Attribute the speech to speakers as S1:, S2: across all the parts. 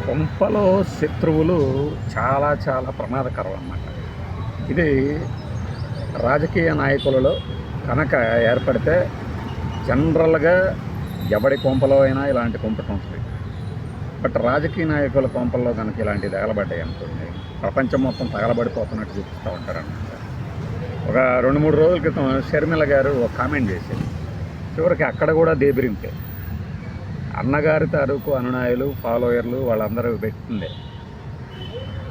S1: కొంపలో శత్రువులు చాలా చాలా ప్రమాదకరం అన్నమాట. ఇది రాజకీయ నాయకులలో కనుక ఏర్పడితే జనరల్గా ఎవడి కొంపలో అయినా ఇలాంటి కొంపట ఉంటుంది. బట్ రాజకీయ నాయకుల కొంపల్లో కనుక ఇలాంటివి తగలబడ్డాయి అనుకోండి, ప్రపంచం మొత్తం తగలబడిపోతున్నట్టు చూపిస్తూ ఉంటారన్నమాట. ఒక 2-3 రోజుల క్రితం షర్మిల గారు ఒక కామెంట్ చేశారు. చివరికి అక్కడ కూడా దేబిరింపే. అన్నగారి తాలూకు అనునాయులు, ఫాలోయర్లు వాళ్ళందరూ పెట్టిందే.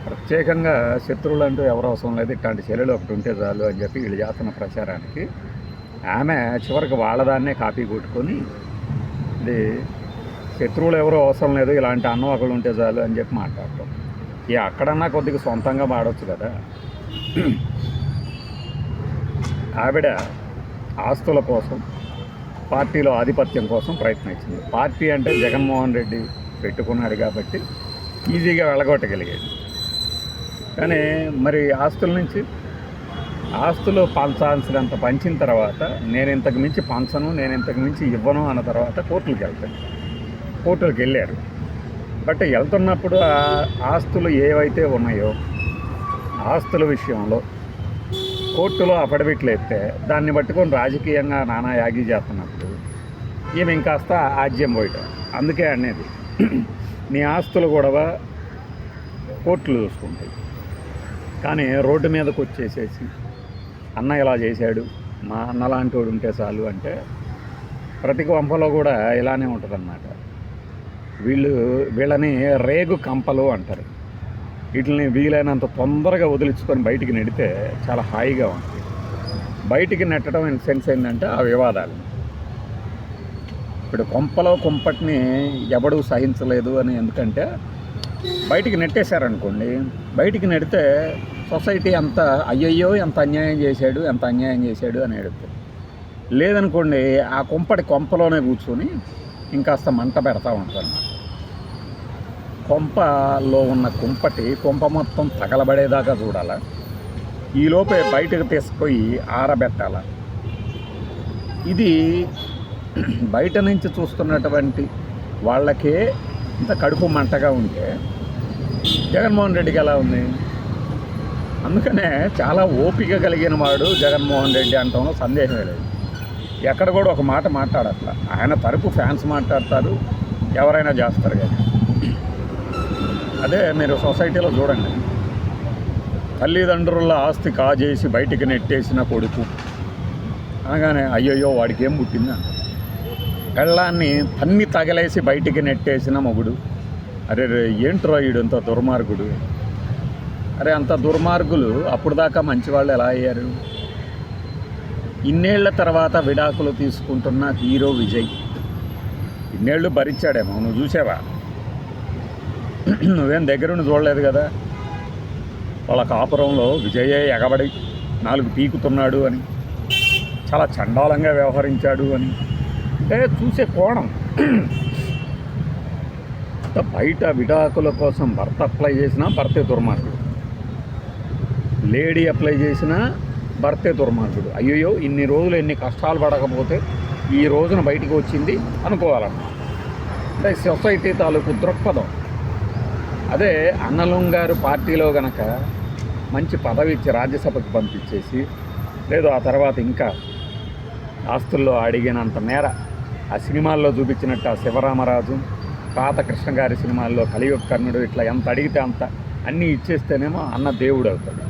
S1: ప్రత్యేకంగా శత్రువులు అంటూ ఎవరు అవసరం లేదు, ఇట్లాంటి చర్యలు ఒకటి ఉంటే చాలు అని చెప్పి వీళ్ళు చేస్తున్న ప్రచారానికి ఆమె చివరికి వాళ్ళదాన్నే కాపీ కొట్టుకొని ఇది శత్రువులు ఎవరో అవసరం లేదు, ఇలాంటి అన్నం ఒకళ్ళు ఉంటే చాలు అని చెప్పి మాట్లాడటం. ఇక అక్కడన్నా కొద్దిగా సొంతంగా వాడవచ్చు కదా. ఆవిడ ఆస్తుల కోసం, పార్టీలో ఆధిపత్యం కోసం ప్రయత్నించింది. పార్టీ అంటే జగన్మోహన్ రెడ్డి పెట్టుకున్నాడు కాబట్టి ఈజీగా వెళ్ళగొట్టగలిగేది. కానీ మరి ఆస్తుల నుంచి ఆస్తులు పంచాల్సినంత పంచిన తర్వాత నేను ఇంతకు మించి పంచను, నేను ఇంతకు మించి ఇవ్వను అన్న తర్వాత కోర్టులకు వెళ్ళారు. బట్ వెళ్తున్నప్పుడు ఆ ఆస్తులు ఏవైతే ఉన్నాయో ఆస్తుల విషయంలో కోర్టులో అఫిడవిట్లు ఎత్తే దాన్ని పట్టుకొని రాజకీయంగా నానా యాగి చేస్తున్నప్పుడు ఈమె ఇంకాస్త ఆజ్యం పోయటం. అందుకే అనేది నీ ఆస్తులు గొడవ కోర్టులు చూసుకుంటాయి. కానీ రోడ్డు మీదకి వచ్చేసేసి అన్న ఇలా చేశాడు, మా అన్న లాంటి వాడు ఉంటే చాలు అంటే ప్రతి కొంపలో కూడా ఇలానే ఉంటుందన్నమాట. వీళ్ళని రేగు కంపలు అంటారు. వీటిని వీలైనంత తొందరగా వదిలించుకొని బయటికి నెడితే చాలా హాయిగా ఉంటుంది. బయటికి నెట్టడం ఇన్ సెన్స్ ఏంటంటే ఆ వివాదాలు. ఇప్పుడు కొంపలో కుంపటిని ఎవడూ సహించలేదు అని ఎందుకంటే బయటికి నెట్టేశారనుకోండి, బయటికి నెడితే సొసైటీ అంతా అయ్యయ్యో ఎంత అన్యాయం చేశాడు అని ఎడుతుంది. లేదనుకోండి ఆ కొంపలోనే కూర్చొని ఇంకాస్త మంట పెడతా ఉంటుంది అన్నమాట. కొంపలో ఉన్న కొంప మొత్తం తగలబడేదాకా చూడాల. ఈలోపే బయటకు తీసుకుపోయి ఆరబెట్టాల. ఇది బయట నుంచి చూస్తున్నటువంటి వాళ్ళకే ఇంత కడుపు మంటగా ఉంటే జగన్మోహన్ రెడ్డికి ఎలా ఉంది? అందుకనే చాలా ఓపిక కలిగిన వాడు జగన్మోహన్ రెడ్డి అంటంలో సందేహమే లేదు. ఎక్కడ కూడా ఒక మాట మాట్లాడట్లా. ఆయన తరపు ఫ్యాన్స్ మాట్లాడతారు, ఎవరైనా చేస్తారు. కానీ అదే మీరు సొసైటీలో చూడండి, తల్లిదండ్రుల ఆస్తి కాజేసి బయటికి నెట్టేసిన కొడుకు అనగానే అయ్యయ్యో వాడికి ఏం పుట్టింది. పెళ్ళాన్ని తన్ని తగలేసి బయటికి నెట్టేసిన మొగుడు, అరే ఏంట్రో ఈడంత దుర్మార్గుడు. అరే అంత దుర్మార్గులు అప్పుడు దాకా మంచివాళ్ళు ఎలా అయ్యారు? ఇన్నేళ్ల తర్వాత విడాకులు తీసుకుంటున్న హీరో విజయ్ ఇన్నేళ్ళు భరించాడేమో, నువ్వు చూసావా? నువ్వేం దగ్గరుండి చూడలేదు కదా. వాళ్ళ కాపురంలో విజయే ఎగబడి 4 పీకుతున్నాడు అని, చాలా చండాలంగా వ్యవహరించాడు అని అంటే చూసే కోణం. బయట విడాకుల కోసం భర్త అప్లై చేసినా భర్తే దుర్మార్గుడు, లేడీ అప్లై చేసినా భర్తే దుర్మార్గుడు. అయ్యో ఇన్ని రోజులు ఎన్ని కష్టాలు పడకపోతే ఈ రోజున బయటికి వచ్చింది అనుకోవాలన్న అంటే సొసైటీ తాలూకు దృక్పథం. అదే అన్నలం గారు పార్టీలో గనక మంచి పదవి ఇచ్చి రాజ్యసభకు పంపించేసి, లేదు ఆ తర్వాత ఇంకా ఆస్తుల్లో అడిగినంత మేర ఆ సినిమాల్లో చూపించినట్టు ఆ శివరామరాజు, పాత కృష్ణ గారి సినిమాల్లో కలియుగ కర్ణుడు ఇట్లా ఎంత అడిగితే అంత అన్నీ ఇచ్చేస్తేనేమో అన్న దేవుడు అవుతాడు.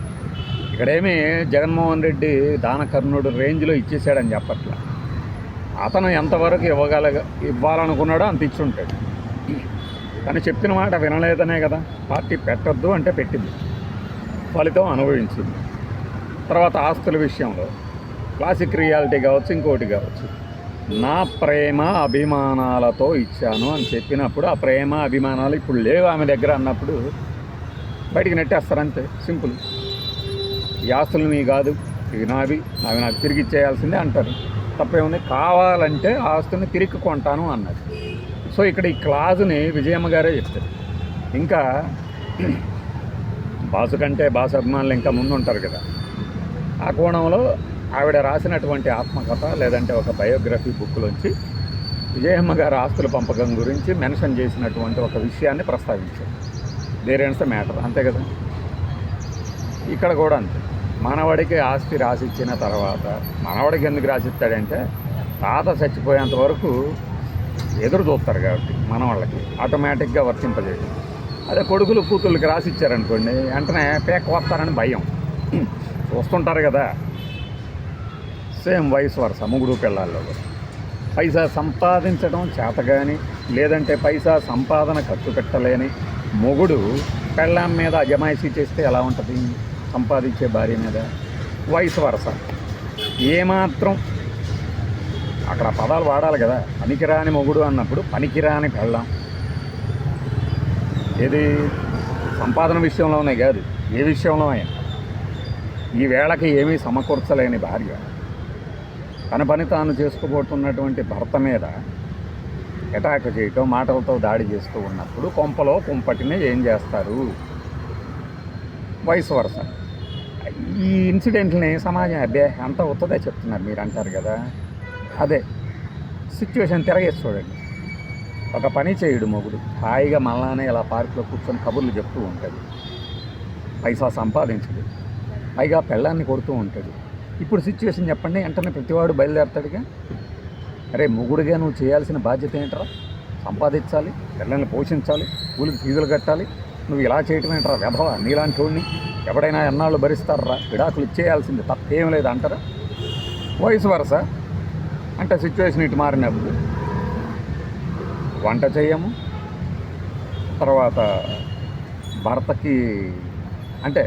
S1: ఇక్కడేమీ జగన్మోహన్ రెడ్డి దానకర్ణుడు రేంజ్లో ఇచ్చేసాడని చెప్పట్లా. అతను ఎంతవరకు ఇవ్వాలనుకున్నాడో అంత ఇచ్చుంటాడు. తను చెప్పిన మాట వినలేదనే కదా పార్టీ పెట్టద్దు అంటే పెట్టింది, ఫలితం అనుభవించింది. తర్వాత ఆస్తుల విషయంలో క్లాసిక్ రియాలిటీ కావచ్చు, ఇంకోటి కావచ్చు, నా ప్రేమ అభిమానాలతో ఇచ్చాను అని చెప్పినప్పుడు ఆ ప్రేమ అభిమానాలు ఇప్పుడు లేవు ఆమె దగ్గర అన్నప్పుడు బయటికి నెట్టేస్తారంతే, సింపుల్. ఈ ఆస్తులు మీ కాదు, ఇవి నావి, అవి నాకు తిరిగి ఇచ్చేయాల్సిందే అంటారు. తప్పేముంది? కావాలంటే ఆస్తుని తిరిగి కొంటాను అన్నది. సో ఇక్కడ ఈ క్లాజుని విజయమ్మ గారే చెప్తారు. ఇంకా బాసు కంటే బాసు అభిమానులు ఇంకా ముందు ఉంటారు కదా. ఆ కోణంలో ఆవిడ రాసినటువంటి ఆత్మకథ లేదంటే ఒక బయోగ్రఫీ బుక్లోంచి విజయమ్మ గారి ఆస్తుల పంపకం గురించి మెన్షన్ చేసినటువంటి ఒక విషయాన్ని ప్రస్తావించారు. దేర్ ఎండ్స్ ద మ్యాటర్, అంతే కదా. ఇక్కడ కూడా అంతే. మనవడికి ఆస్తి రాసిచ్చిన తర్వాత మనవడికి ఎందుకు రాసిస్తాడంటే తాత చచ్చిపోయేంత వరకు ఎదురు చూస్తారు కాబట్టి మనవాళ్ళకి ఆటోమేటిక్గా వర్తింపజేయడం. అదే కొడుకులు కూతుళ్ళకి రాసిచ్చారనుకోండి వెంటనే పేక వస్తారని భయం, చూస్తుంటారు కదా. సేమ్ వయసు వరుస మొగుడు పిల్లల్లో పైసా సంపాదించడం చేతగాని, లేదంటే పైసా సంపాదన ఖర్చు పెట్టలేని మొగుడు పెళ్ళాం మీద అజమాయిషీ చేస్తే ఎలా ఉంటుంది సంపాదించే భార్య మీద? వయసు వరుస ఏమాత్రం అక్కడ పదాలు వాడాలి కదా. పనికిరాని మొగుడు అన్నప్పుడు పనికిరాని పెళ్ళాం. ఏది సంపాదన విషయంలోనే కాదు, ఏ విషయంలో అయినా ఈ వేళకి ఏమీ సమకూర్చలేని భార్య తన పని తాను చేసుకోబోతున్నటువంటి భర్త మీద అటాక్ చేయటం, మాటలతో దాడి చేస్తూ ఉన్నప్పుడు కొంపలో కుంపటిని ఏం చేస్తారు? వయసు వరుస. ఈ ఇన్సిడెంట్ని సమాజం అబ్బే అంతా ఉత్తదే చెప్తున్నారు మీరు అంటారు కదా. అదే సిచ్యువేషన్ తిరగేసి చూడండి. ఒక పని చేయడు మొగుడు, హాయిగా మళ్ళానే ఇలా పార్కులో కూర్చొని కబుర్లు చెప్తూ ఉంటుంది, పైసా సంపాదించడు, పైగా పెళ్ళాన్ని కొడుతూ ఉంటుంది. ఇప్పుడు సిచ్యువేషన్ చెప్పండి, వెంటనే ప్రతివాడు బయలుదేరతాడుగా. అరే మొగుడుగా నువ్వు చేయాల్సిన బాధ్యత ఏంటరా? సంపాదించాలి, పిల్లల్ని పోషించాలి, స్కూల్కి ఫీజులు కట్టాలి. నువ్వు ఇలా చేయటం ఏంటరా వెధవా? నీలాంటి వాడిని ఎవడైనా ఎన్నాళ్ళు భరిస్తారా? విడాకులు ఇచ్చేయాల్సింది, తప్పేం లేదు అంటారా? వయసు వరుస అంటే సిచ్యువేషన్ ఇటు మారినప్పుడు వంట చేయము, తర్వాత భర్తకి అంటే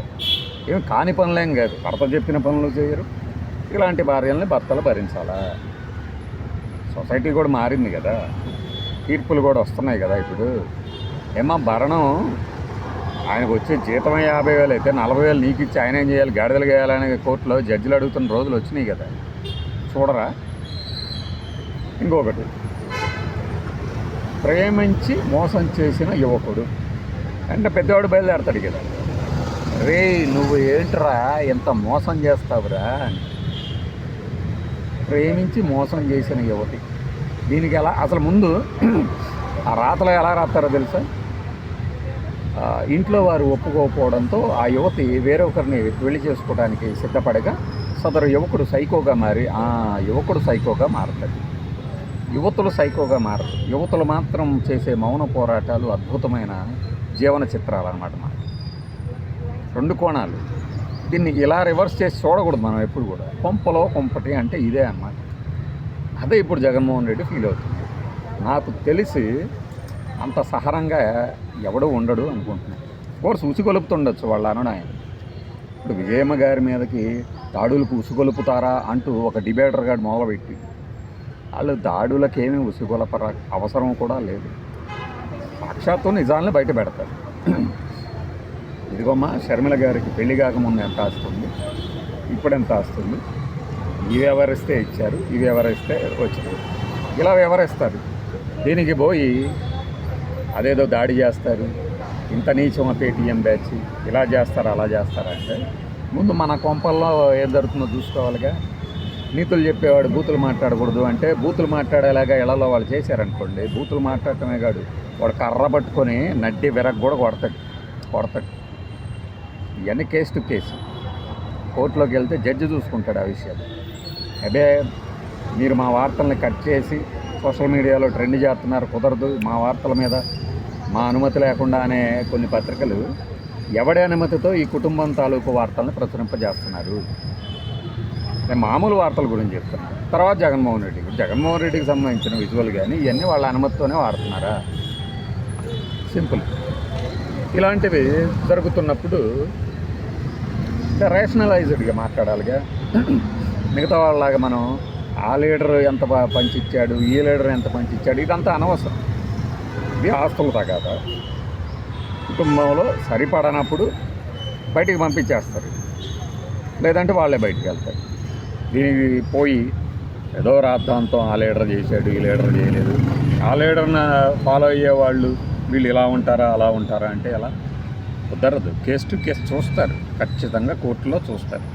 S1: ఏమి కాని పనులేం కాదు, భర్త చెప్పిన పనులు చేయరు. ఇలాంటి భార్యల్ని భర్తలు భరించాలా? సొసైటీ కూడా మారింది కదా, తీర్పులు కూడా వస్తున్నాయి కదా. ఇప్పుడు ఏమో భరణం ఆయనకు వచ్చే జీతం 50,000 అయితే 40,000 నీకు ఇచ్చి ఆయన ఏం చేయాలి, గాడిదలు వేయాలనే కోర్టులో జడ్జిలు అడుగుతున్న రోజులు వచ్చినాయి కదా. చూడరా? ఇంకొకటి, ప్రేమించి మోసం చేసిన యువకుడు అంటే పెద్దవాడు బయలుదేరతాడు కదా, రే నువ్వు ఏంట్రా ఎంత మోసం చేస్తావురా అని. ప్రేమించి మోసం చేసిన యువతి, దీనికి ఎలా అసలు ముందు ఆ రాతలో ఎలా రాస్తారో తెలుసా? ఇంట్లో వారు ఒప్పుకోకపోవడంతో ఆ యువతి వేరొకరిని పెళ్లి చేసుకోవడానికి సిద్ధపడగా సదరు యువకుడు సైకోగా మారి యువకుడు సైకోగా మారుతాడు. యువతులు సైకోగా మారదు. యువతులు మాత్రం చేసే మౌన పోరాటాలు అద్భుతమైన జీవన చిత్రాలు అన్నమాట. మనకి రెండు కోణాలు. దీన్ని ఇలా రివర్స్ చేసి చూడకూడదు మనం ఎప్పుడు కూడా. కొంపలో కొంపటి అంటే ఇదే అన్నమాట. అదే ఇప్పుడు జగన్మోహన్ రెడ్డి ఫీల్ అవుతుంది. నాకు తెలిసి అంత సహనంగా ఎవడూ ఉండడు అనుకుంటున్నాను. కోర్స్ ఉసిగొలుపుతుండొచ్చు వాళ్ళు అనడం ఆయన. ఇప్పుడు విజయమ్మ గారి మీదకి దాడులకు ఉసిగొలుపుతారా అంటూ ఒక డిబేటర్ గారు మొదలుపెట్టి వాళ్ళు దాడులకేమీ ఉసిగొలపర అవసరం కూడా లేదు. సాక్షాత్తు నిజాలను బయట పెడతారు. ఇదిగోమ్మా షర్మిల గారికి పెళ్లి కాకముందు ఎంత ఆస్తుంది, ఇప్పుడు ఎంత ఆస్తుంది, ఇవి ఎవరిస్తే ఇచ్చారు, ఇవి ఎవరిస్తే వచ్చినాయి, ఇలా వ్యవహరిస్తారు. దీనికి పోయి అదేదో దాడి చేస్తారు, ఇంత నీచమ పేటీఎం బ్యాచ్ ఇలా చేస్తారు అలా చేస్తారంటే ముందు మన కొంపల్లో ఏం జరుగుతుందో చూసుకోవాలిగా. నీతులు చెప్పేవాడు బూతులు మాట్లాడకూడదు అంటే బూతులు మాట్లాడేలాగా ఇళ్లలో వాళ్ళు చేశారనుకోండి, బూతులు మాట్లాడటమే కాదు వాడు కర్ర పట్టుకొని నడ్డి విరగ కూడా కొడతాడు. ఇవన్నీ కేసు టు కేసు. కోర్టులోకి వెళ్తే జడ్జి చూసుకుంటాడు ఆ విషయాలు. అదే మీరు మా వార్తల్ని కట్ చేసి సోషల్ మీడియాలో ట్రెండ్ చేస్తున్నారు, కుదరదు, మా వార్తల మీద మా అనుమతి లేకుండా అనే కొన్ని పత్రికలు ఎవడి అనుమతితో ఈ కుటుంబం తాలూకు వార్తలను ప్రచురింపజేస్తున్నారు. నేను మామూలు వార్తల గురించి చెప్తున్నాను. తర్వాత జగన్మోహన్ రెడ్డికి సంబంధించిన విజువల్ కానీ ఇవన్నీ వాళ్ళ అనుమతితోనే వాడుతున్నారా? సింపుల్. ఇలాంటివి జరుగుతున్నప్పుడు రేషనలైజ్డ్గా మాట్లాడాలిగా. మిగతా వాళ్ళలాగా మనం ఆ లీడర్ ఎంత పంచిచ్చాడు, ఈ లీడర్ ఎంత పంచిచ్చాడు, ఇదంతా అనవసరం. ఇది ఆస్తుల తగాదా. కుటుంబంలో సరిపడనప్పుడు బయటికి పంపించేస్తారు, లేదంటే వాళ్ళే బయటికి వెళ్తారు. దీనికి పోయి ఏదో రాద్ధాంతం ఆ లీడర్ చేశాడు, ఈ లీడర్ చేయలేదు, ఆ లీడర్ని ఫాలో అయ్యేవాళ్ళు వీళ్ళు ఇలా ఉంటారా అలా ఉంటారా అంటే ఎలా కుదరదు. కేసు టు కేసు చూస్తారు, ఖచ్చితంగా కోర్టులో చూస్తారు.